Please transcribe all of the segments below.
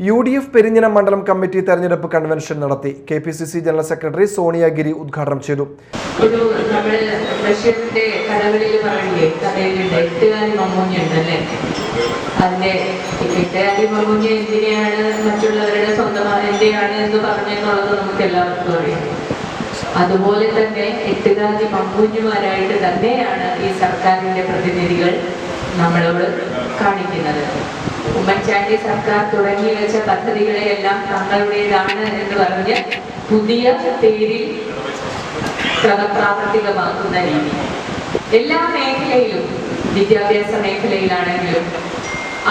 UDF Perinjanam മണ്ഡലം committee തെരഞ്ഞെടുപ്പ് convention നടത്തി. KPCC ജനറൽ സെക്രട്ടറി സോണിയ ഗിരി ഉദ്ഘാടനം ചെയ്തു. അതുപോലെ തന്നെ എട്ടുകാലി മമ്മൂഞ്ഞുമാരായിട്ട് തന്നെയാണ് ഈ സർക്കാരിന്റെ പ്രതിനിധികൾ നമ്മളോട് കാണിക്കുന്നത്. ഉമ്മൻചാണ്ടി സർക്കാർ തുടങ്ങി വെച്ച പദ്ധതികളെയെല്ലാം തങ്ങളുടേതാണ് എന്ന് പറഞ്ഞ് പുതിയ പേരിൽ പ്രാവർത്തികമാക്കുന്ന രീതി എല്ലാ മേഖലയിലും, വിദ്യാഭ്യാസ മേഖലയിലാണെങ്കിലും,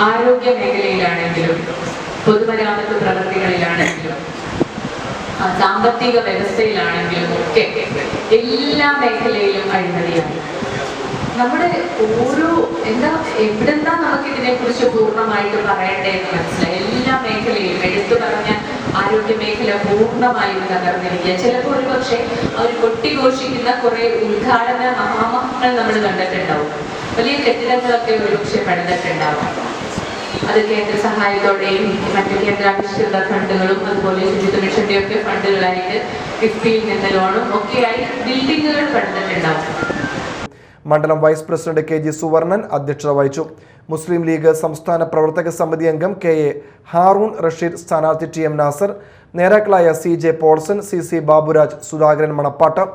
ആരോഗ്യ മേഖലയിലാണെങ്കിലും, പൊതുമരാമത്ത് പ്രവൃത്തികളിലാണെങ്കിലും, സാമ്പത്തിക വ്യവസ്ഥയിലാണെങ്കിലും ഒക്കെ എല്ലാ മേഖലയിലും അഴിമതിയാണ്. നമ്മുടെ ഓരോ എവിടെന്നാ നമുക്ക് ഇതിനെ കുറിച്ച് പൂർണ്ണമായിട്ട് പറയണ്ടേന്ന് മനസ്സിലായി. എല്ലാ മേഖലയിലും എടുത്തു പറഞ്ഞ ആരോഗ്യ മേഖല പൂർണ്ണമായും തകർന്നിരിക്കുക. ചിലപ്പോൾ ഒരു പക്ഷേ അവർ കൊട്ടിഘോഷിക്കുന്ന കുറെ ഉദ്ഘാടന മഹാമഹങ്ങൾ നമ്മൾ കണ്ടിട്ടുണ്ടാവും. വലിയ കെട്ടിടങ്ങളൊക്കെ ഒരുപക്ഷെ പണിതിട്ടുണ്ടാവും. അത് കേന്ദ്ര സഹായത്തോടെയും മറ്റു കേന്ദ്രാവിഷ്കൃത ഫണ്ടുകളും അതുപോലെ ശുചിത്വ മിഷന്റെ ഒക്കെ ഫണ്ടുകളായിട്ട് കിഫ്ബിയിൽ നിന്ന് ലോണും ഒക്കെയായി ബിൽഡിങ്ങുകൾ പണിതിട്ടുണ്ടാവും. മണ്ഡലം വൈസ് പ്രസിഡന്റ് KG സുവർണൻ അധ്യക്ഷത വഹിച്ചു. മുസ്ലിം ലീഗ് സംസ്ഥാന പ്രവർത്തക സമിതി അംഗം KA ഹാറൂൺ റഷീദ്, സ്ഥാനാർത്ഥി TM നാസർ, നേതാക്കളായ CJ Paulson, CC Baburaj, Sudhakaran Manappattu,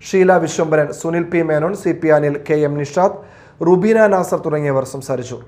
Sheela Vishwambharan, Sunil P Menon, CP Anil, KM Nishad, Rubina Nasar തുടങ്ങിയവർ സംസാരിച്ചു.